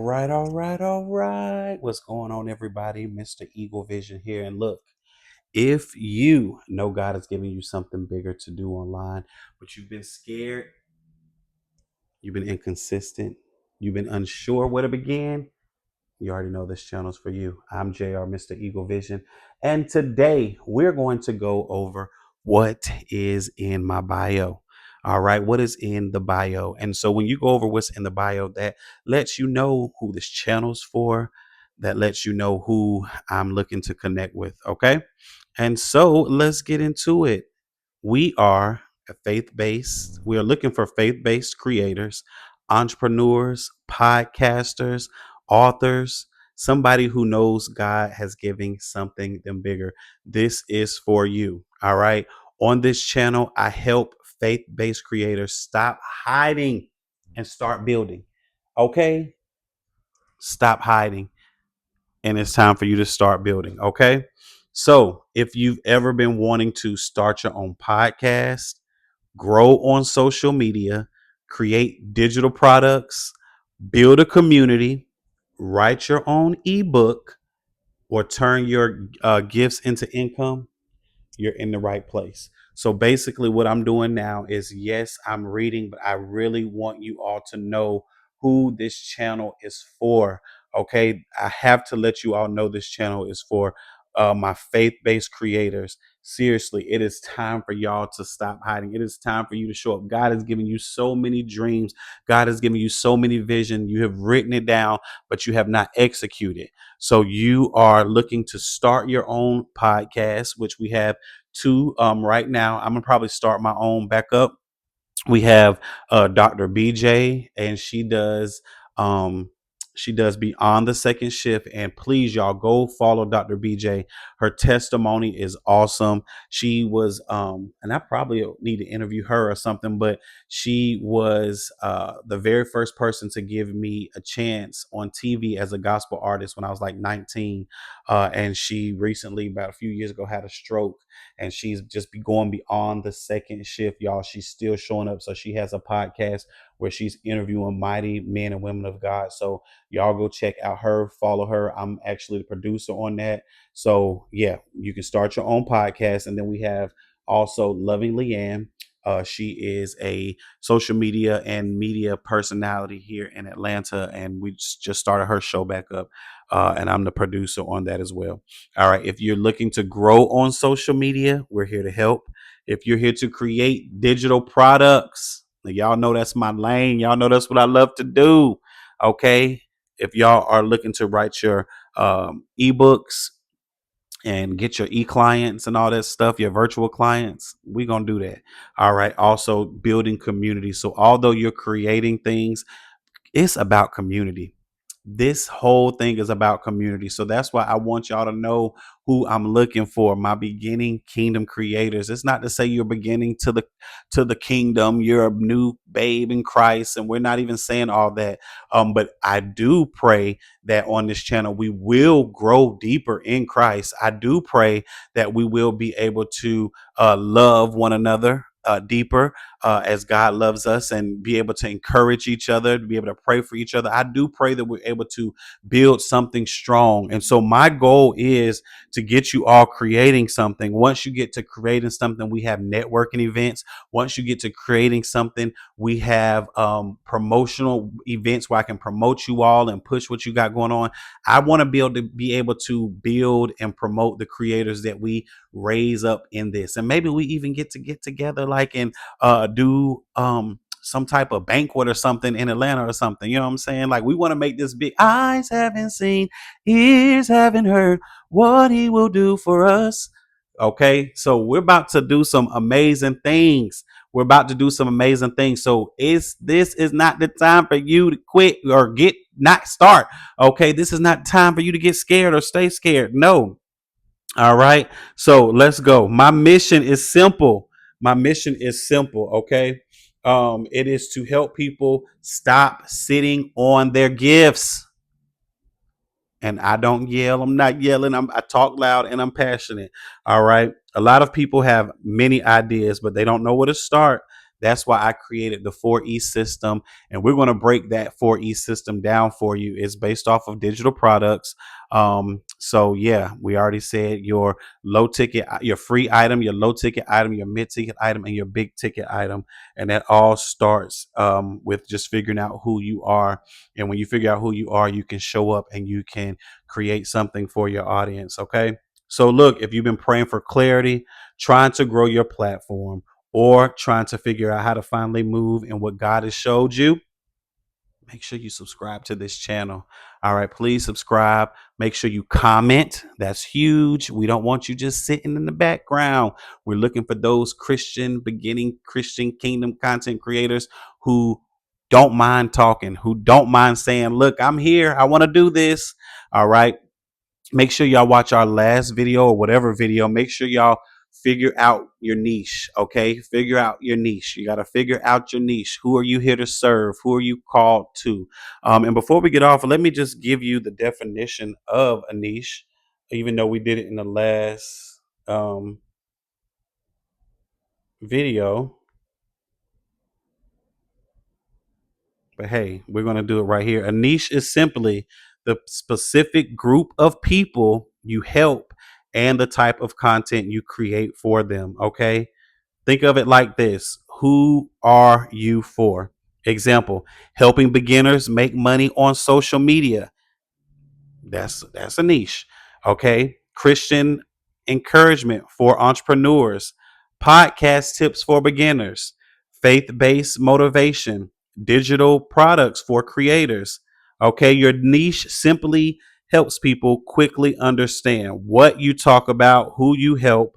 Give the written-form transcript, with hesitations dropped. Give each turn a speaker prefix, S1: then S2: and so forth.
S1: All right. What's going on, everybody? Mr. Eagle Vision here. And look, if you know God is giving you something bigger to do online, but you've been scared, you've been inconsistent, you've been unsure where to begin, you already know this channel's for you. I'm JR, Mr. Eagle Vision. And today we're going to go over what is in my bio. All right, what is in the bio? And so when you go over what's in the bio, that lets you know who this channel's for, that lets you know who I'm looking to connect with. Okay. And so let's get into it. We are we are looking for faith based creators, entrepreneurs, podcasters, authors, somebody who knows God has given something them bigger. This is for you. All right. On this channel, I help faith based creators stop hiding and start building. Okay. Stop hiding. And it's time for you to start building. Okay. So if you've ever been wanting to start your own podcast, grow on social media, create digital products, build a community, write your own ebook, or turn your gifts into income, you're in the right place. So basically, what I'm doing now is yes, I'm reading, but I really want you all to know who this channel is for. Okay. I have to let you all know this channel is for my faith based creators. Seriously, it is time for y'all to stop hiding. It is time for you to show up. God has given you so many dreams. God has given you so many vision. You have written it down, but you have not executed. So you are looking to start your own podcast, which we have two right now. I'm gonna probably start my own back up. We have Dr. BJ, and um she does Beyond the Second Shift. And please, y'all, go follow Dr. BJ. Her testimony is awesome. She was and I probably need to interview her or something, but she was the very first person to give me a chance on TV as a gospel artist when I was like 19. And she recently, about a few years ago, had a stroke, and she's just be going beyond the second shift, y'all. She's still showing up. So she has a podcast where she's interviewing mighty men and women of God. So y'all go check out her, follow her. I'm actually the producer on that. So yeah, you can start your own podcast. And then we have also Loving Leanne. She is a social media and media personality here in Atlanta, and we just started her show back up. And I'm the producer on that as well. All right. If you're looking to grow on social media, we're here to help. If you're here to create digital products, y'all know that's my lane. Y'all know that's what I love to do. Okay. If y'all are looking to write your ebooks and get your e-clients and all that stuff, your virtual clients, we're going to do that. All right. Also building community. So although you're creating things, it's about community. This whole thing is about community. So that's why I want y'all to know who I'm looking for. My beginning kingdom creators. It's not to say you're beginning to the kingdom. You're a new babe in Christ, and we're not even saying all that. But I do pray that on this channel we will grow deeper in Christ. I do pray that we will be able to love one another deeper as God loves us, and be able to encourage each other, to be able to pray for each other. I do pray that we're able to build something strong. And so my goal is to get you all creating something. Once you get to creating something, we have networking events. Once you get to creating something, we have promotional events where I can promote you all and push what you got going on. I want to be able to build and promote the creators that we raise up in this. And maybe we even get together, like in do some type of banquet or something in Atlanta or something. You know what I'm saying? Like, we want to make this big. Eyes haven't seen, ears haven't heard what he will do for us. Okay, so we're about to do some amazing things. We're about to do some amazing things. So this is not the time for you to quit or get not start. Okay, this is not time for you to get scared or stay scared. No. All right. So let's go. My mission is simple. My mission is simple. Okay. It is to help people stop sitting on their gifts. And I don't yell. I'm not yelling. I talk loud and I'm passionate. All right. A lot of people have many ideas, but they don't know where to start. That's why I created the 4E system. And we're going to break that 4E system down for you. It's based off of digital products. So yeah, we already said your low ticket, your free item, your low ticket item, your mid ticket item, and your big ticket item. And that all starts with just figuring out who you are. And when you figure out who you are, you can show up and you can create something for your audience. Okay. So look, if you've been praying for clarity, trying to grow your platform, or trying to figure out how to finally move in what God has showed you, make sure you subscribe to this channel. All right, please subscribe. Make sure you comment. That's huge. We don't want you just sitting in the background. We're looking for those beginning Christian kingdom content creators who don't mind talking, who don't mind saying, look, I'm here. I want to do this. All right. Make sure y'all watch our last video or whatever video. Make sure y'all figure out your niche. Okay. Figure out your niche. You got to figure out your niche. Who are you here to serve? Who are you called to? And before we get off, let me just give you the definition of a niche, even though we did it in the last video. But hey, we're going to do it right here. A niche is simply the specific group of people you help and the type of content you create for them. Okay. Think of it like this: who are you for? Example: helping beginners make money on social media. That's a niche. Okay. Christian encouragement for entrepreneurs, podcast tips for beginners, faith-based motivation, digital products for creators. Okay, your niche simply helps people quickly understand what you talk about, who you help,